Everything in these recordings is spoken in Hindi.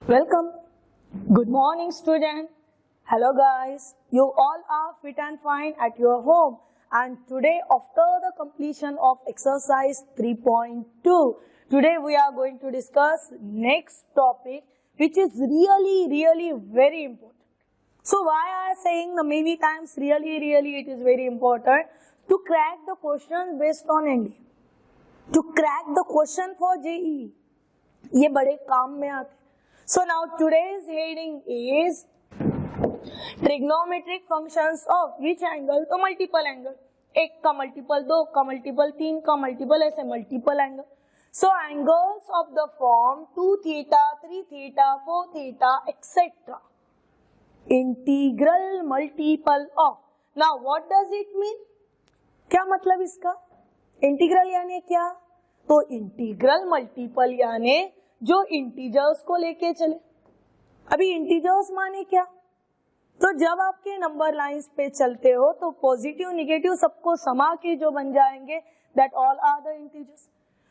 Welcome. Good morning, student. Hello, guys. You all are fit and fine at your home. And today, after the completion of exercise 3.2, today we are going to discuss next topic, which is really very important. So, why I am saying the many times really it is very important to crack the question based on ND, to crack the question for JEE. ये बड़े काम में आते. So now today's heading is trigonometric functions of which angle? तो multiple angle, एक का multiple, दो का multiple, तीन का multiple, ऐसे multiple angle. So angles of the form 2 theta, 3 theta, 4 theta, etc. Integral multiple of. Now what does it mean? क्या मतलब इसका? इंटीग्रल यानी क्या? तो इंटीग्रल मल्टीपल यानी जो इंटीजर्स को लेके चले. अभी इंटीजर्स माने क्या? तो जब आपके नंबर लाइंस पे चलते हो तो पॉजिटिव निगेटिव सबको समा के जो बन जाएंगे, that all are the integers.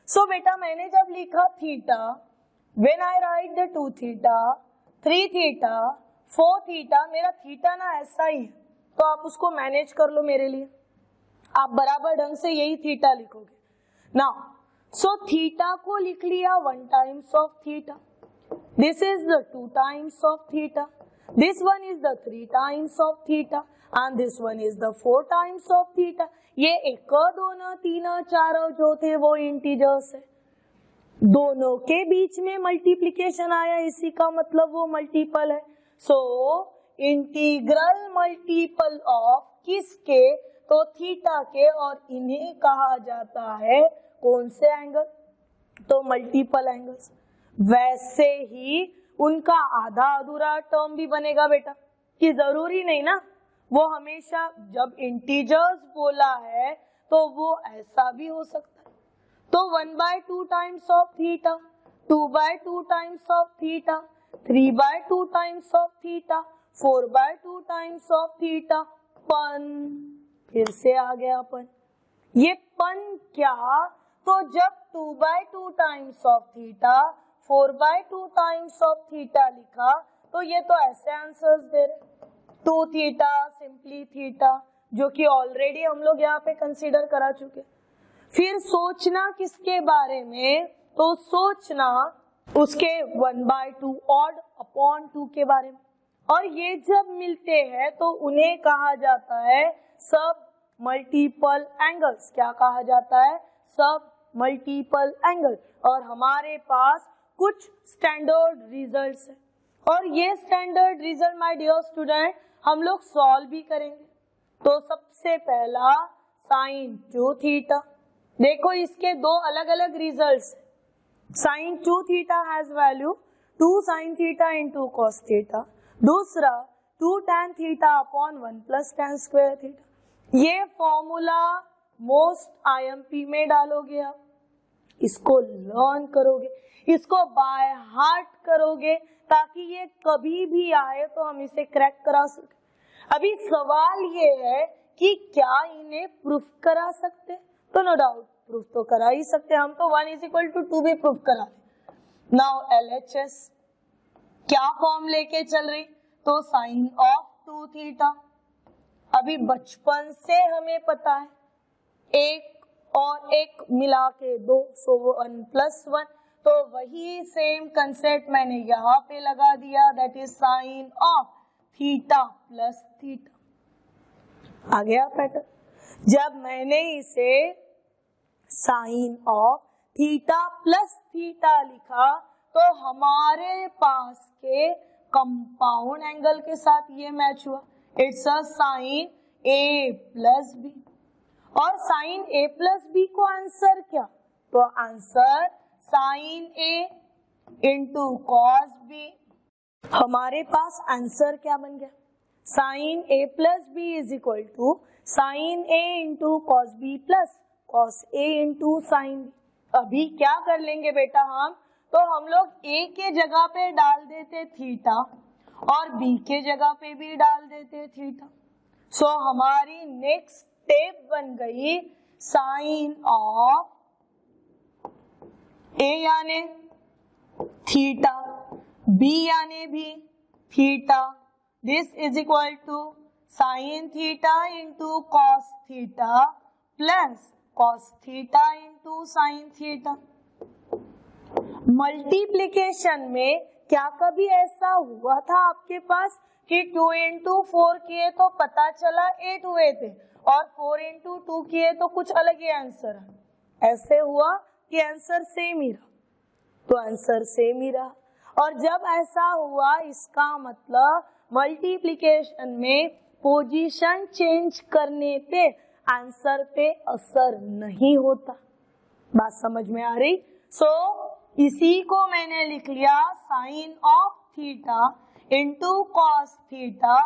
So बेटा मैंने जब लिखा theta, when I write the 2 theta, 3 theta, 4 theta, मेरा थीटा ना ऐसा ही है, तो आप उसको मैनेज कर लो मेरे लिए. आप बराबर ढंग से यही थीटा लिखोगे. नाउ सो थीटा को लिख लिया 1 times of theta, this is the 2 times of theta, this one is the 3 times of theta and this one is the 4 times of theta. ये 1, 2, 3, 4 जो थे वो इंटीजर्स है. दोनों के बीच में मल्टीप्लिकेशन आया, इसी का मतलब वो मल्टीपल है. सो इंटीग्रल मल्टीपल ऑफ किसके? तो थीटा के, और इन्हें कहा जाता है कौन से एंगल? तो मल्टीपल एंगल्स. वैसे ही उनका आधा अधूरा टर्म भी बनेगा बेटा, कि जरूरी नहीं ना, वो हमेशा जब इंटीजर्स बोला है तो वो ऐसा भी हो सकता है. तो 1/2 times of theta, 2/2 times of theta, 3/2 times of theta, 4/2 times of theta. पन फिर से आ गया पन. ये पन क्या? तो जब 2/2 times of theta, 4/2 times of theta लिखा, तो ये तो ऐसे आंसर्स दे रहे. 2 थीटा, सिंपली थीटा, जो कि ऑलरेडी हम लोग यहाँ पे कंसीडर करा चुके. फिर सोचना किसके बारे में? तो सोचना उसके 1/2 ऑड अपॉन 2 के बारे में. और ये जब मिलते हैं तो उन्हें कहा जाता है सब मल्टीपल एंगल्स. क्या कहा जाता है? सब मल्टीपल एंगल. और हमारे पास कुछ स्टैंडर्ड रिजल्ट्स है, और ये standard result my dear student हम लोग सॉल्व भी करेंगे. तो सबसे पहला साइन 2 थीटा. देखो इसके दो अलग अलग results. Sine 2 theta has value 2 sine theta into cos theta. दूसरा 2 tan theta upon 1 plus tan square theta. ये फॉर्मूला मोस्ट IMP में डालोगे आप, इसको लर्न करोगे, इसको बाय हार्ट करोगे, ताकि ये कभी भी आए तो हम इसे क्रैक करा सके. अभी सवाल ये है कि क्या इन्हें प्रूफ करा सकते? तो नो डाउट प्रूफ तो करा ही सकते. हम तो 1 = 2 भी प्रूफ करा दे. नाउ LHS क्या फॉर्म लेके चल रही? तो साइन ऑफ 2 थीटा. अभी बचपन से हमें पता है, एक और एक मिला के 2, सो 1 + 1. तो वही सेम कंसेप्ट मैंने यहाँ पे लगा दिया, that is sine of theta plus theta. आ गया पैटर्न. जब मैंने इसे sine of theta plus theta लिखा, तो हमारे पास के कंपाउंड एंगल के साथ ये मैच हुआ. It's a sine A plus B. और साइन A प्लस बी को आंसर क्या? तो answer sine A into cos B. हमारे पास आंसर क्या बन गया? Sine A plus B is equal to sine A into cos B plus cos A into sine B. अभी क्या कर लेंगे बेटा हम? तो हम लोग A के जगह पे डाल देते थीटा और B के जगह पे भी डाल देते थीटा. सो हमारी नेक्स्ट स्टेप बन गई साइन ऑफ A यानी थीटा बी यानी भी theta, this is equal to sine theta into cos theta plus cos theta into sine theta. Multiplication में क्या कभी ऐसा हुआ था आपके पास कि 2 इंटू 4 किए तो पता चला 8 हुए थे और 4 इंटू 2 किए तो कुछ अलग ही आंसर है? ऐसे हुआ कि आंसर सेम ही रहा, तो आंसर सेम ही रहा। और जब ऐसा हुआ इसका मतलब मल्टीप्लीकेशन में पोजीशन चेंज करने पे आंसर पे असर नहीं होता। बात समझ में आ रही? सो इसी को मैंने लिख लिया sine of theta into cos theta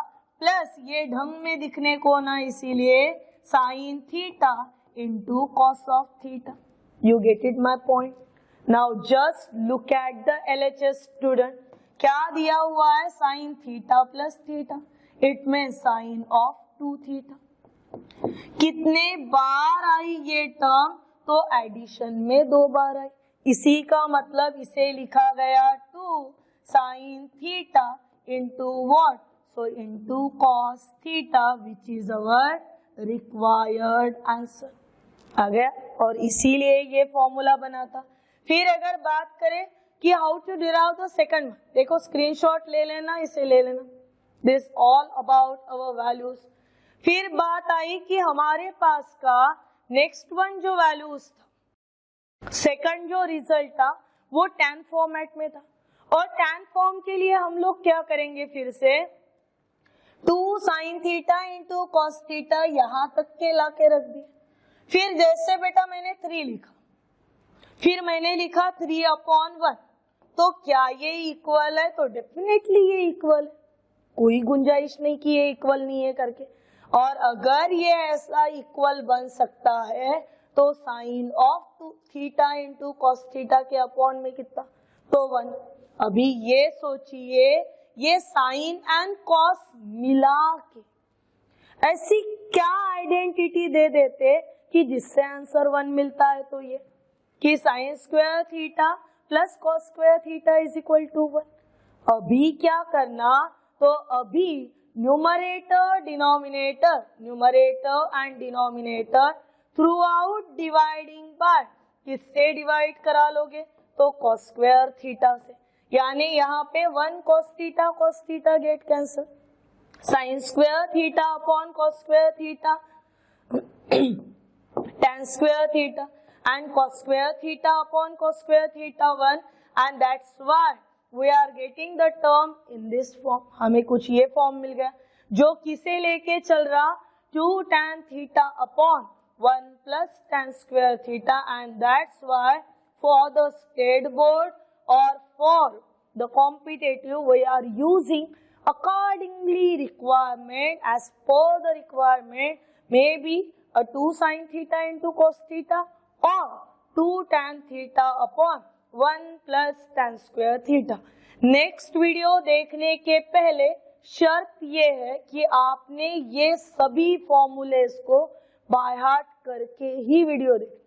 plus ये ढंग में दिखने को ना इसीलिए sine theta into cos of theta. You get it my point? Now just look at the LHS student, क्या दिया हुआ है? Sine theta plus theta, it में साइन ऑफ 2 थीटा। कितने बार आई ये टर्म? तो एडिशन में 2 बार आई, इसी का मतलब इसे लिखा गया 2 sine theta into what? So into cos theta which is our required answer. आ गया? और इसीलिए ये फॉर्मूला बना था। फिर अगर बात करें कि how to derive the second one, देखो स्क्रीनशॉट ले लेना, इसे ले लेना, this all about our values. फिर बात आई कि हमारे पास का नेक्स्ट वन जो वैल्यूज था, सेकंड जो रिजल्ट था वो tan फॉर्मेट में था, और tan फॉर्म के लिए हम लोग क्या करेंगे? फिर से 2 sine theta into cos theta यहां तक के लाके रख दिए। फिर जैसे बेटा मैंने 3 लिखा, फिर मैंने लिखा 3/1, तो क्या ये इक्वल है? तो डेफिनेटली ये इक्वल है, कोई गुंजाइश नहीं कि ये इक्वल नहीं है करके। और अगर ये ऐसा इक्वल बन सकता है तो sine of theta into cos theta के अपॉन में कितना? तो 1। अभी ये सोचिए, ये साइन एंड कॉस मिला के ऐसी क्या आइडेंटिटी दे देते कि जिससे आंसर 1 मिलता है? तो ये कि sine square theta plus cos square theta is equal to 1। अभी क्या करना? तो अभी numerator and denominator throughout dividing by, किससे डिवाइड करा लोगे? तो कॉस स्क्वायर थीटा से, यानी यहाँ पे 1 cos theta get cancel, sign square theta upon cos square theta tan square theta and cos square theta upon cos square theta 1, and that's why we are getting the term in this form। हमें कुछ ये फॉर्म मिल गया जो किसे लेके चल रहा? 2 tan theta upon 1 plus tan square theta, and that's why for the state board or for the competitive we are using accordingly requirement, as per the requirement, maybe a 2 sin theta into cos theta और 2 tan theta upon 1 plus tan square theta. Next video देखने के पहले शर्त ये है कि आपने ये सभी फॉर्मूलेस को बाय हार्ट करके ही वीडियो देखें,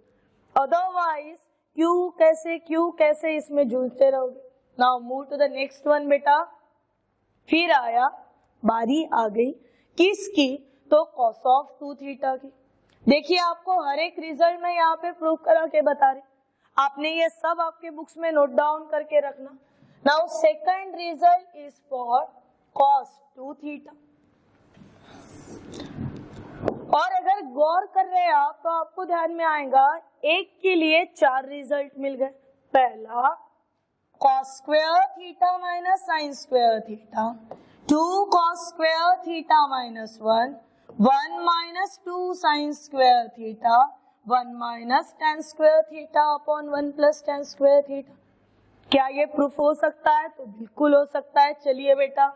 अदरवाइज क्यों कैसे इसमें जूझते रहोगे। Now move to the next one बेटा। फिर आया बारी आ गई किसकी? तो कॉस ऑफ 2 थीटा की। देखिए आपको हर एक रिजल्ट में यहाँ पे प्रूव करा के बता रहे, आपने ये सब आपके बुक्स में नोट डाउन करके रखना। Now second result is for cos 2 theta. और अगर गौर कर रहे हैं आप तो आपको ध्यान में आएगा एक के लिए 4 रिजल्ट मिल गए। पहला cos square theta minus sine square theta, 2 cos square theta minus 1 minus 2 sine square theta, 1 minus tan square theta upon 1 plus tan square theta. क्या ये प्रूफ हो सकता है? तो बिल्कुल हो सकता है। चलिए बेटा,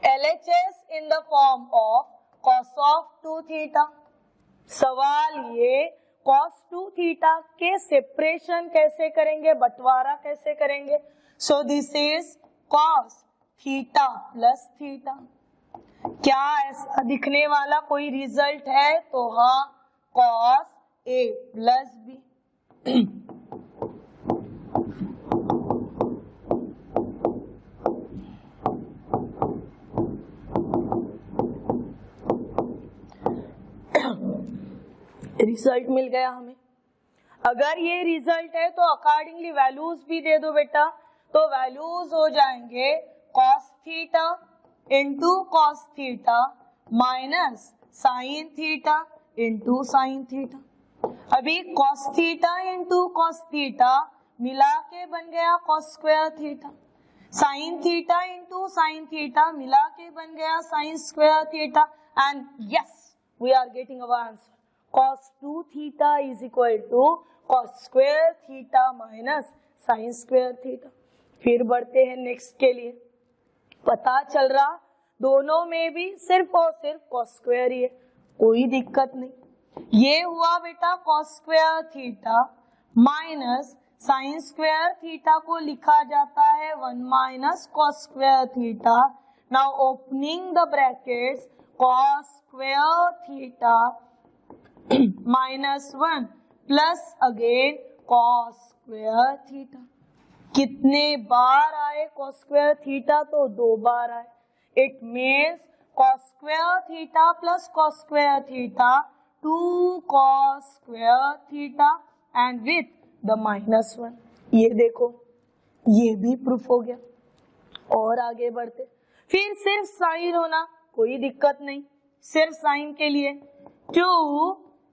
LHS in the form of cos of 2 theta. सवाल ये cos 2 थीटा के सेपरेशन कैसे करेंगे, बंटवारा कैसे करेंगे? So this is cos theta plus theta. क्या ऐसा दिखने वाला कोई रिजल्ट है? तो हाँ, cos A plus B। Result मिल गया हमें। अगर ये रिजल्ट है तो अकॉर्डिंगली वैल्यूज भी दे दो बेटा। तो वैल्यूज हो जाएंगे cos theta into cos theta minus sine theta into sine theta. अभी cos theta into cos theta मिला के बन गया cos square theta, sine theta into sine theta मिला के बन गया sine square theta, and yes we are getting our answer. cos 2 theta is equal to cos square theta minus sine square theta. फिर बढ़ते हैं नेक्स्ट के लिए। पता चल रहा दोनों में भी सिर्फ और सिर्फ cos स्क्वायर ही है, कोई दिक्कत नहीं। ये हुआ बेटा cos square theta minus sine square theta को लिखा जाता है 1 minus cos square theta. Now opening the brackets cos square theta minus 1 plus again cos square theta. कितने बार आए cos स्क्वायर थीटा? तो 2 बार आए। It means cos square theta plus cos square theta 2 cos square theta and with the minus 1। ये देखो ये भी प्रूफ हो गया। और आगे बढ़ते, फिर सिर्फ साइन होना कोई दिक्कत नहीं, सिर्फ साइन के लिए 2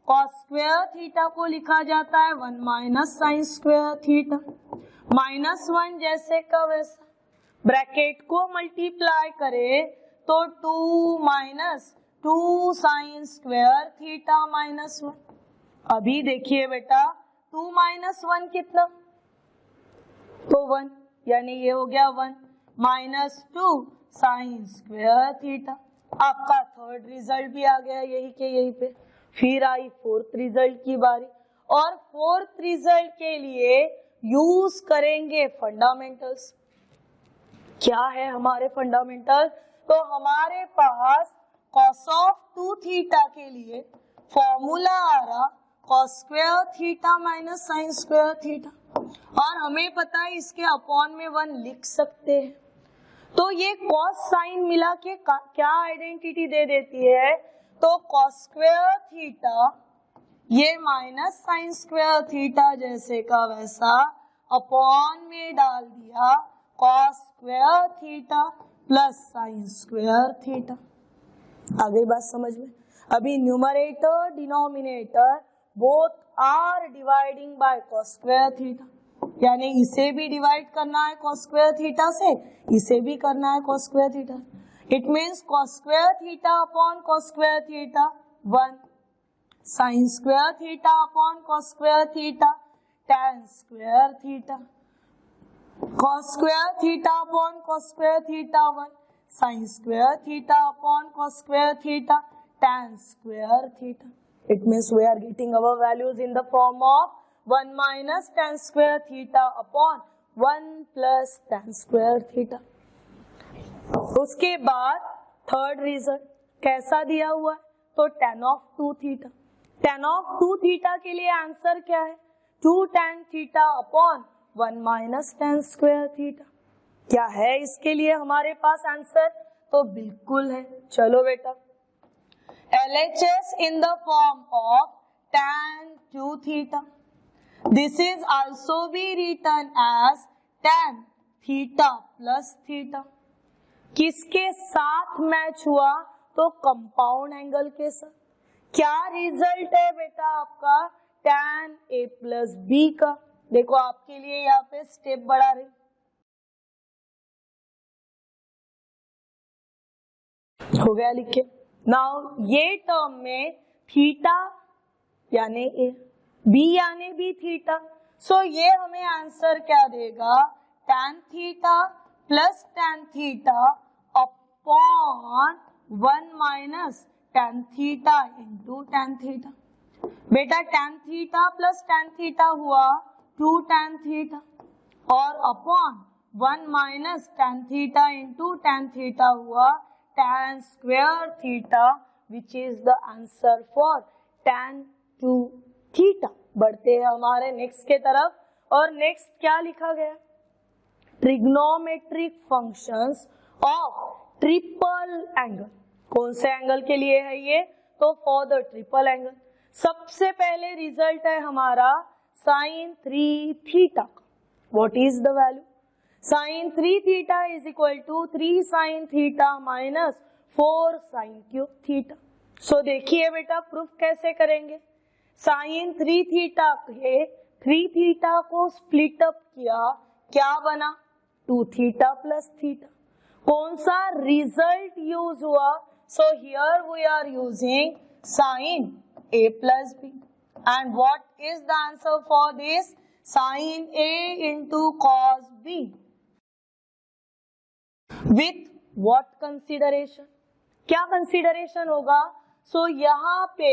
cos स्क्वायर थीटा को लिखा जाता है 1 minus sine square theta, minus 1 जैसे का वैसा। ब्रैकेट को मल्टीप्लाई करे तो 2 minus 2 sine square theta minus 1। अभी देखिए बेटा 2 माइनस 1 कितना? तो 1, यानी ये हो गया 1 माइनस 2 साइन स्क्वायर थीटा। आपका थर्ड रिजल्ट भी आ गया यही के यही पे। फिर आई फोर्थ रिजल्ट की बारी, और फोर्थ रिजल्ट के लिए यूज करेंगे फंडामेंटल्स। क्या है हमारे फंडामेंटल? तो हमारे पास cos ऑफ 2 थीटा के लिए फॉर्मूला आ रहा cos square theta minus sine square theta, और हमें पता है इसके अपॉन में 1 लिख सकते हैं। तो ये cos साइन मिला के क्या आइडेंटिटी दे देती है? तो cos स्क्वायर थीटा ये माइनस साइन स्क्वायर थीटा जैसे का वैसा अपॉन में डाल दिया cos square theta plus sine square theta. आगे बात समझ में। अभी numerator denominator both are dividing by cos square theta, यानी इसे भी डिवाइड करना है cos स्क्वायर थीटा से, इसे भी करना है cos square theta. It means cos square theta upon cos square theta 1, sign square theta upon cos square theta tan square theta, cos square theta upon cos square theta 1, sign square theta upon cos square theta tan square theta. It means we are getting our values in the form of 1 minus tan square theta upon 1 plus tan square theta। उसके बाद थर्ड रिजल्ट कैसा दिया हुआ है? तो tan of 2 theta. tan of 2 theta के लिए आंसर क्या है? 2 tan theta upon 1 minus tan square theta. क्या है इसके लिए हमारे पास आंसर? तो बिल्कुल है। चलो बेटा, LHS in the form of tan 2 theta. This is also be written as tan theta plus theta. किसके साथ मैच हुआ? तो कंपाउंड एंगल के साथ। क्या रिजल्ट है बेटा आपका? tan A plus B का। देखो आपके लिए यहाँ पे स्टेप बढ़ा रही, हो गया लिख के। नाउ ये टर्म में थीटा यानी ए, बी यानी बी थीटा, सो ये हमें आंसर क्या देगा? tan theta plus tan theta upon 1 minus tan theta into tan theta. बेटा tan theta plus tan theta हुआ 2 tan थीटा, और upon 1 minus tan theta into tan theta हुआ tan square theta, which is the answer for tan 2 theta। बढ़ते हैं हमारे नेक्स्ट के तरफ, और नेक्स्ट क्या लिखा गया? Trigonometric functions of triple angle. कौन से एंगल के लिए है ये? तो फॉर द ट्रिपल एंगल। सबसे पहले रिजल्ट है हमारा sine 3 theta. What is the value? Sine 3 theta is equal to 3 sine theta minus 4 sine cube theta. So देखिए बेटा प्रूफ कैसे करेंगे। साइन 3 थीटा के 3 थीटा को स्प्लिट अप किया, क्या बना? 2 थीटा प्लस थीटा। कौन सा रिजल्ट यूज हुआ? So here we are using sine a plus b, and what is the answer for this? Sin a into cos b. With what consideration? क्या consideration होगा? So यहाँ पे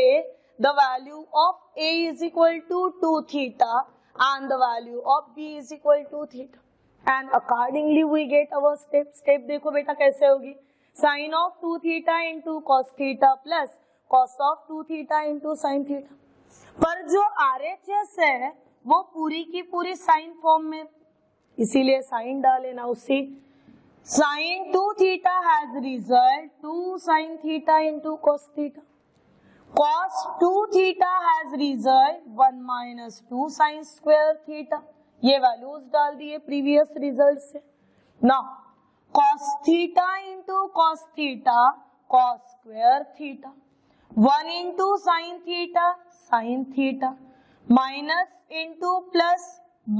the value of a is equal to 2 theta and the value of b is equal to theta, and accordingly we get our step. Step देखो बेटा कैसे होगी? Sin of 2 theta into cos theta plus cos of 2 theta into sin theta। पर जो RHS है वो पूरी की पूरी साइन फॉर्म में, इसीलिए साइन डाले ना उसी। sin 2 theta has result 2 sin theta into cos theta, cos 2 theta has result 1 minus 2 sin square theta। ये वैल्यूज डाल दिए प्रीवियस रिजल्ट से। Now cos theta into cos theta cos square theta, 1 into sin theta sin theta, minus into plus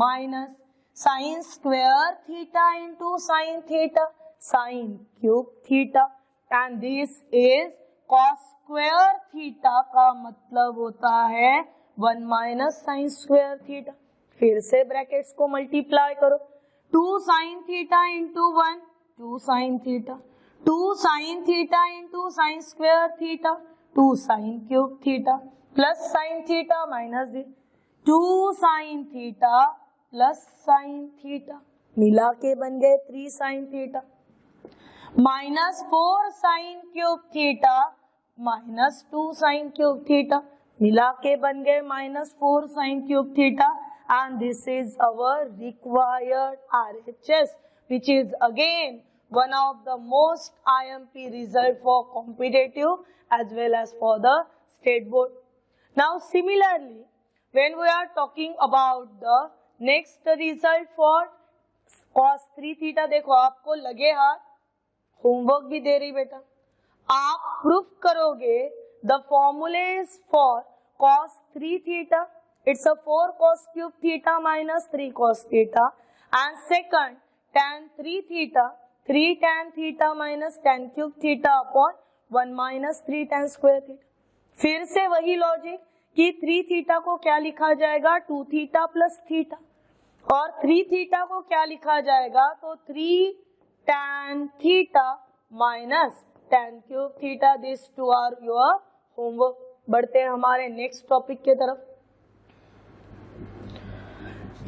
minus sin square theta into sin theta sin cube theta, and this is cos square theta का मतलब होता है 1 minus sin square theta। फिर से ब्रैकेट्स को मल्टीप्लाई करो, 2 sin theta into 1 2 sin theta, 2 sin theta into sin square theta 2 sin cube theta plus sin theta minus 2 sin theta plus sin theta, मिला के बन गए 3 sin theta minus 4 sin cube theta minus 2 sin cube theta, मिला के बन गए minus 4 sin cube theta, and this is our required RHS, which is again one of the most IMP result for competitive as well as for the state board. Now similarly, when we are talking about the next result for cos 3 theta, देखो आपको लगे हाथ, होमवर्क भी दे रही बेटा, आप प्रूफ करोगे the formulas for cos 3 theta, it's a 4 cos cube theta minus 3 cos theta, and second tan 3 theta 3 tan theta minus tan cube theta upon 1 minus 3 tan square theta। फिर से वही लॉजिक कि 3 थीटा को क्या लिखा जाएगा? 2 थीटा प्लस थीटा, और 3 थीटा को क्या लिखा जाएगा? तो 3 tan theta minus tan cube theta. This two are your homework. बढ़ते हैं हमारे नेक्स्ट टॉपिक के तरफ।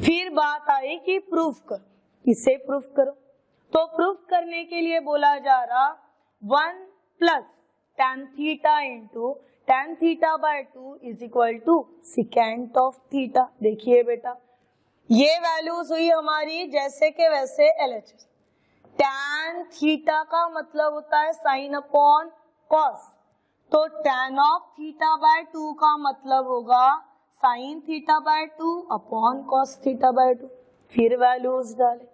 फिर बात आई कि प्रूफ करो, किसे प्रूफ करो? तो प्रूफ करने के लिए बोला जा रहा 1 plus tan theta into tan theta by 2 is equal to secant of theta. देखिए बेटा ये वैल्यूज हुई हमारी जैसे के वैसे LHS। tan थीटा का मतलब होता है साइन अपॉन कॉस, तो tan ऑफ थीटा बाय 2 का मतलब होगा sine theta by 2 upon cos theta by 2। फिर वैल्यूज डाले,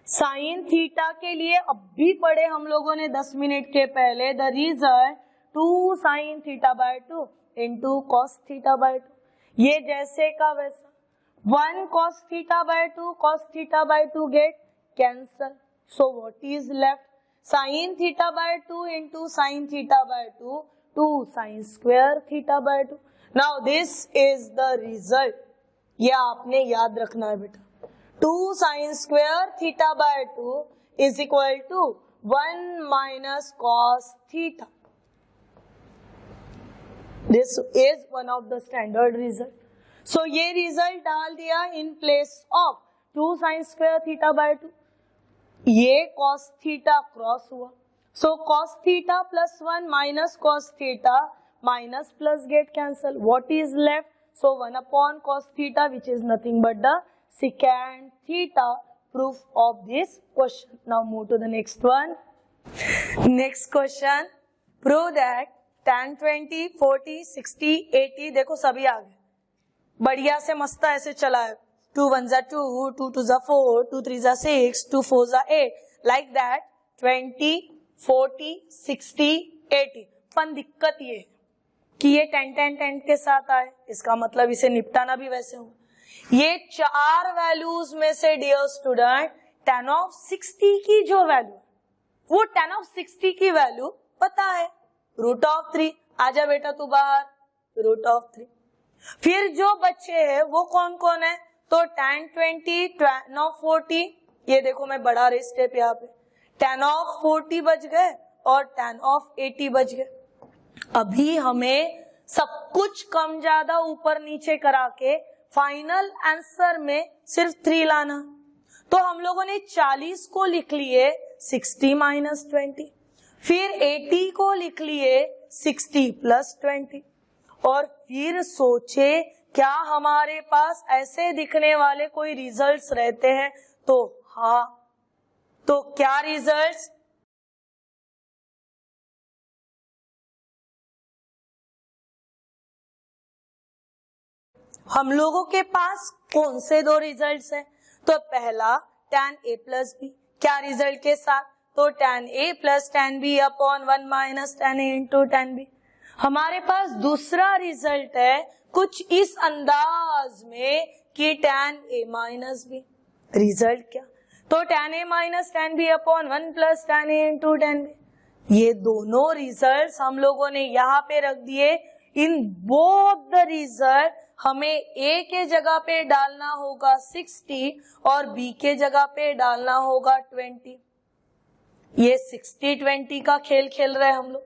साइन थीटा के लिए अब भी पढ़े हम लोगों ने 10 मिनट के पहले, the result 2 sine theta by 2 into cos theta by 2। ये जैसे का वैसा, 1 cos theta by 2 cos theta by 2 get cancel. So what is left? Sin theta by 2 into sin theta by 2, 2 sin square theta by 2. Now this is the result. ये आपने याद रखना है बेटा। 2 sin square theta by 2 is equal to 1 minus cos theta. This is one of the standard result. So ये रिजल्ट डाल दिया in place of 2 sine square theta by 2, ये cos थीटा क्रॉस हुआ, so cos theta plus 1 minus cos theta minus plus get cancel, what is left? So 1 upon cos theta which is nothing but the secant theta, proof of this question. Now move to the next one. Next question, prove that 10, 20, 40, 60, 80 देखो सभी आ गए, बढ़िया से मस्त ऐसे चला है। 2 1 जा 2, 2 2 जा 4, 2 3 जा 6, 2 4 जा 8, लाइक दैट 20, 40, 60, 80। पर दिक्कत ये है कि ये 10 10 10 के साथ आए, इसका मतलब इसे निपटाना भी वैसे होगा। ये चार वैल्यूज में से डियर स्टूडेंट 10 ऑफ 60 की जो वैल्यू, वो 10 ऑफ 60 की वैल्यू पता है, √3। आजा बेटा तू बाहर, √3। फिर जो बच्चे हैं वो कौन कौन है, तो 10, 20, 10 ऑफ 40, ये देखो मैं बढ़ा रही स्टेप यहाँ पे, 10 ऑफ 40 बच गए और 10 ऑफ 80 बच गए। अभी हमें सब कुछ कम ज्यादा ऊपर नीचे करा के फाइनल आंसर में सिर्फ 3 लाना। तो हम लोगों ने 40 को लिख लिए 60 माइनस 20, फिर 80 को लिख लिए 60 प्लस 20, और फिर सोचे क्या हमारे पास ऐसे दिखने वाले कोई रिजल्ट्स रहते हैं, तो हाँ, तो क्या रिजल्ट्स, हम लोगों के पास कौन से दो रिजल्ट्स हैं, तो पहला tan a प्लस बी, क्या रिजल्ट के साथ, तो tan a plus tan b upon 1 minus tan a into tan b। हमारे पास दूसरा रिजल्ट है कुछ इस अंदाज में कि tan a minus b, result क्या, तो tan a minus tan b upon 1 plus tan a into tan b। ये दोनों रिजल्ट्स हम लोगों ने यहाँ पे रख दिए। इन बोथ द रिजल्ट हमें a के जगह पे डालना होगा 60 और b के जगह पे डालना होगा 20। ये 60-20 का खेल खेल रहे हैं हम लोग,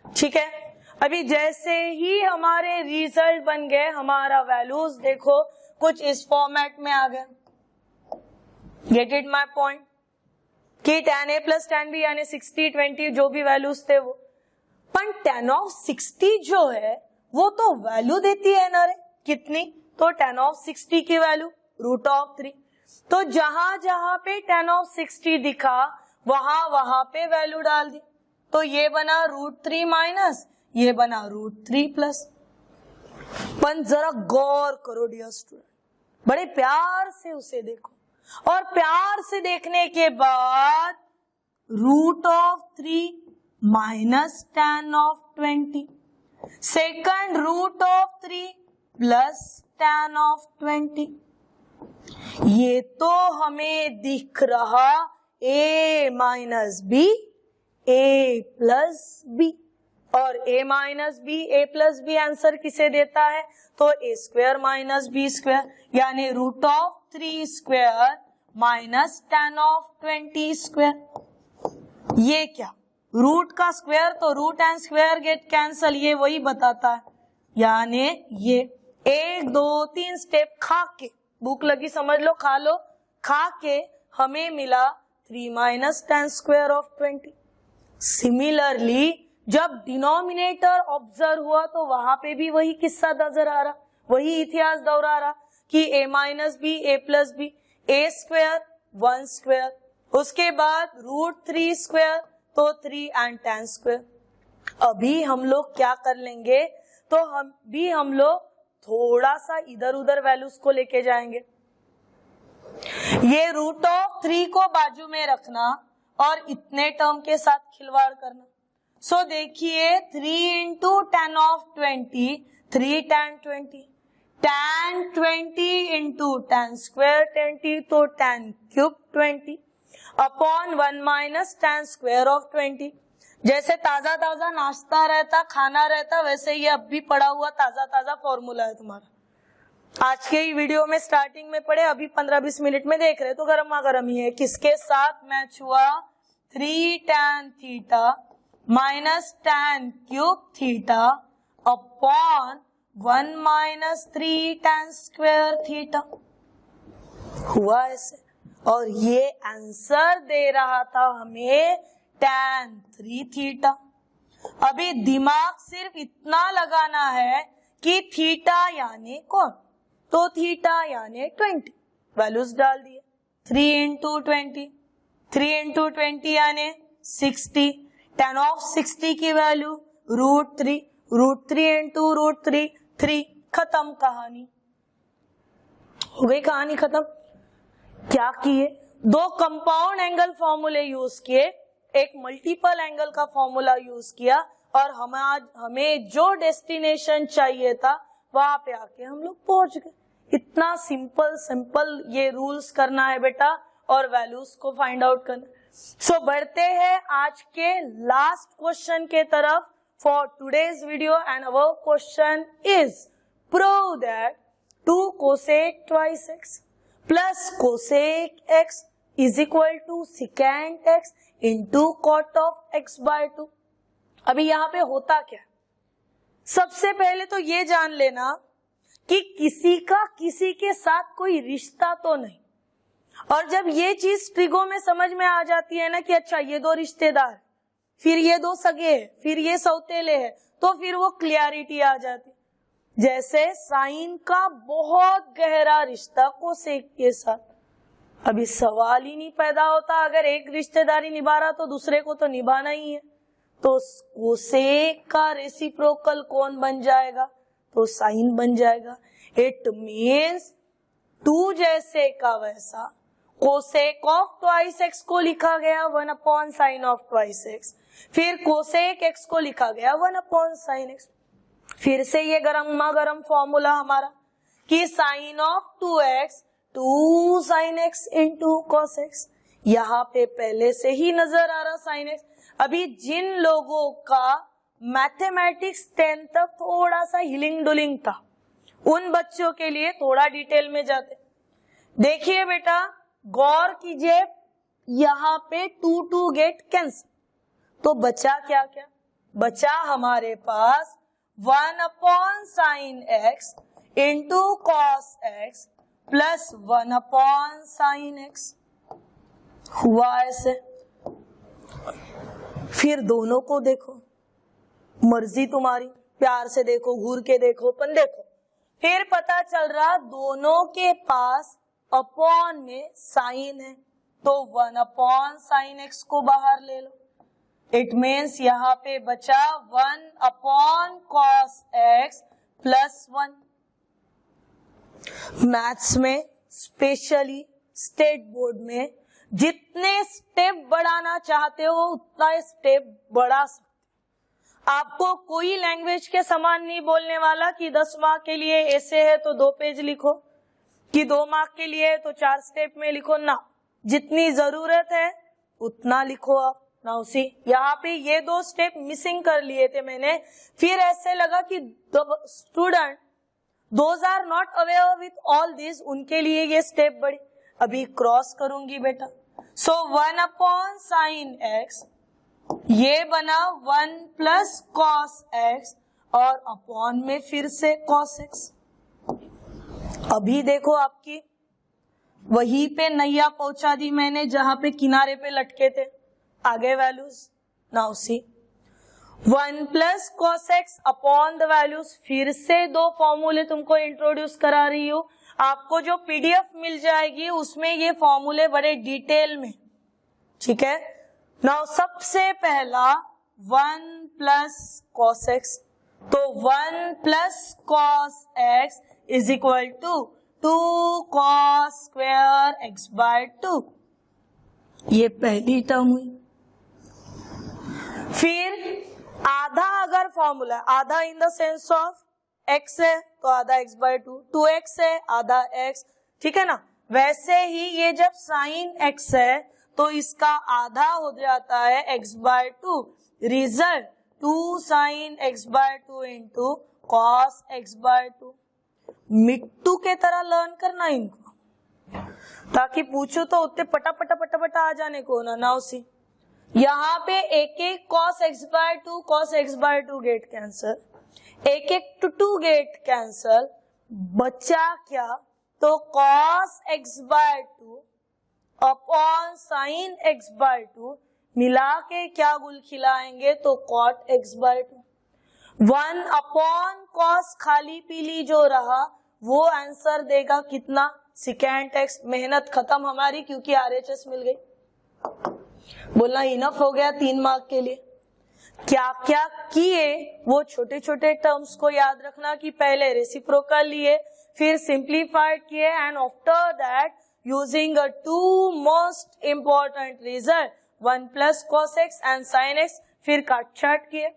ठीक है। अभी जैसे ही हमारे रिजल्ट बन गए, हमारा वैल्यूज देखो कुछ इस फॉर्मेट में आ गए। गेट इट माय पॉइंट कि tan a plus tan b यानी 60-20 जो भी वैल्यूज थे वो, पर tan ऑफ 60 जो है वो तो वैल्यू देती है ना रे, कितनी, तो tan ऑफ 60 की वैल्यू √3। तो जहां जहां पे tan ऑफ 60 दिखा वहां वहां पे वैल्यू डाल दी, तो ये बना √3 माइनस, ये बना √3 प्लस। पर जरा गौर करो डियर स्टूडेंट, बड़े प्यार से उसे देखो, और प्यार से देखने के बाद √3 minus tan of 20, second √3 plus tan of 20। ये तो हमें दिख रहा a minus B, a plus B, और a minus B, a plus B answer किसे देता है, तो a square minus B square, यानी √3 square minus tan of 20 square. ये क्या, रूट का स्क्वायर तो root and square get cancel, ये वही बताता है। यानी ये 1 2 3 स्टेप खा के, भूख लगी समझ लो, खा लो, खा के हमें मिला 3 minus tan square of 20। Similarly जब डिनोमिनेटर ऑब्जर्व हुआ तो वहां पे भी वही किस्सा नजर आ रहा, वही इतिहास दोहरा रहा कि a minus B, a plus B, a square 1 square, उसके बाद √3 स्क्वायर तो 3 एंड tan स्क्वायर। अभी हम लोग क्या कर लेंगे, तो हम लोग थोड़ा सा इधर उधर वैल्यूज को लेके जाएंगे। ये √3 को बाजू में रखना और इतने टर्म के साथ खिलवाड़ करना। सो देखिए 3 into tan of 20, 3 tan 20, tan 20 into tan square 20 तो tan cube 20 upon 1 minus tan square of 20। जैसे ताजा ताजा नाश्ता रहता, खाना रहता, वैसे ही अब भी पड़ा हुआ ताजा ताजा फॉर्मूला है तुम्हारा। आज के ही वीडियो में स्टार्टिंग में पढ़े, अभी 15-20 मिनट में देख रहे तो गर्मा गर्म ही है। किसके साथ मैच हुआ, 3 tan theta minus tan cube theta upon 1 minus 3 tan square theta हुआ ऐसे, और ये आंसर दे रहा था हमें tan 3 थीटा। अभी दिमाग सिर्फ इतना लगाना है कि थीटा यानी कौन, तो थीटा यानी 20, वैल्यूज डाल दिए। 3 इंटू 20, 3 इंटू 20 यानी 60, tan ऑफ 60 की वैल्यू √3, √3 इंटू √3, 3, खत्म कहानी, हो गई कहानी खत्म। क्या किए, दो कंपाउंड एंगल फॉर्मूले यूज किए, एक मल्टीपल एंगल का फॉर्मूला यूज किया, और हमें जो डेस्टिनेशन चाहिए था वहां पे आके हम लोग पहुंच गए। इतना सिंपल ये रूल्स करना है बेटा, और वैल्यूज को फाइंड आउट करना। सो बढ़ते हैं आज के लास्ट क्वेश्चन के तरफ for today's video, and our question is prove that 2 cosec twice x plus cosec x is equal to secant x into cot of x by 2। अभी यहाँ पे होता क्या, सबसे पहले तो ये जान लेना कि किसी का किसी के साथ कोई रिश्ता तो नहीं, और जब ये चीज ट्रिगो में समझ में आ जाती है ना कि अच्छा ये दो रिश्तेदार, फिर ये दो सगे है, फिर ये सौतेले है, तो फिर वो क्लियरिटी आ जाती। जैसे साइन का बहुत गहरा रिश्ता कोसेक के साथ, अभी सवाल ही नहीं पैदा होता, अगर एक रिश्तेदारी निभा रहा तो दूसरे को तो निभाना ही है, तो कोसेक का रेसिप्रोकल कौन बन जाएगा, तो साइन बन जाएगा। इट मीन्स 2 जैसे का वैसा कोसेक ऑफ ट्वाइस एक्स को लिखा गया 1/sin ऑफ ट्वाइस एक्स, फिर कोसेक एक्स को लिखा गया 1/sin एक्स। फिर से ये गरम फॉर्मूला हमारा कि sine of 2x 2 sin x into cos x, यहाँ पे पहले से ही नजर आ रहा sin x। अभी जिन लोगों का मैथमेटिक्स 10 तक थोड़ा सा हिलिंग डुलिंग था, उन बच्चों के लिए थोड़ा डिटेल में जाते। देखिए बेटा, गौर कीजिए, यहाँ पे 2 गेट कैंसिल, तो बचा क्या क्या, बचा हमारे पास 1/sin x into cos x plus 1/sin x, हुआ ऐसे। फिर दोनों को देखो, मर्जी तुम्हारी, प्यार से देखो, घूर के देखो, पण देखो, फिर पता चल रहा दोनों के पास अपॉन में साइन है, तो 1/sin x को बाहर ले लो। इट मीन्स यहाँ पे बचा 1/cos x प्लस 1। मैथ्स में स्पेशली स्टेट बोर्ड में जितने स्टेप बढ़ाना चाहते हो उतना स्टेप बढ़ा सकते। आपको कोई लैंग्वेज के समान नहीं बोलने वाला कि 10 मार्क के लिए ऐसे है तो 2 पेज लिखो, कि 2 मार्क के लिए तो 4 स्टेप में लिखो ना, जितनी जरूरत है उतना लिखो आप। नाउ सी, यहाँ पे ये 2 स्टेप मिसिंग कर लिए थे मैंने, फिर ऐसे लगा कि student those are not aware with all this, उनके लिए ये स्टेप बड़ी। अभी क्रॉस करूंगी बेटा, सो 1/sin x, ये बना 1+cos x, और अपॉन में फिर से cos x। अभी देखो आपकी वहीं पे नैया पहुंचा दी मैंने जहां पे किनारे पे लटके थे, आगे values. Now see, 1+cos x upon the values, फिर से 2 फॉर्मूले तुमको इंट्रोड्यूस करा रही हूँ। आपको जो पीडीएफ मिल जाएगी उसमें ये फॉर्मूले बड़े डिटेल में, ठीक है। नाउ सबसे पहला 1+cos x, तो 1+cos x is equal to 2cos² x/2, ये पहली टर्म हुई। फिर आधा अगर फॉर्मूला, आधा in the sense of x है तो आधा x/2, 2x है आधा x, ठीक है ना। वैसे ही ये जब sin x है तो इसका आधा हो जाता है x/2, result 2 sin x/2 into cos x/2। मिट्टू के तरह लर्न करना इनको, ताकि पूछो तो उतने पटा आ जाने को ना। नाउ सी, यहाँ पे एक cos x/2 गेट कैंसल, एक 2 गेट कैंसल, बचा क्या, तो cos x/2 upon sin x/2 मिला के क्या गुल खिलाएंगे, तो cot x/2। 1/cos खाली पीली जो रहा वो आंसर देगा कितना, secant x। मेहनत खत्म हमारी, क्योंकि RHS मिल गई। बोलना इनफ हो गया 3 मार्क के लिए। क्या क्या किए वो छोटे छोटे टर्म्स को याद रखना कि पहले रेसिप्रोकल लिए, फिर सिंप्लीफाइड किए, and after that using a two most important result 1 plus cos x and sin x, फिर काटछाट किए।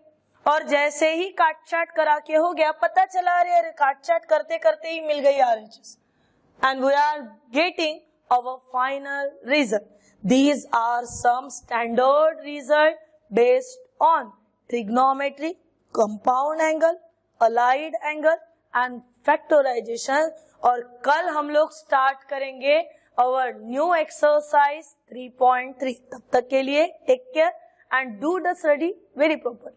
और जैसे ही काटछाट करा के हो गया, पता चला अरे काटछाट करते करते ही मिल गई RHS, and we are getting our final result. These are some standard result based on trigonometry, compound angle, allied angle and factorization. और कल हम लोग स्टार्ट करेंगे our new exercise 3.3. तब तक के लिए take care and do the study very properly.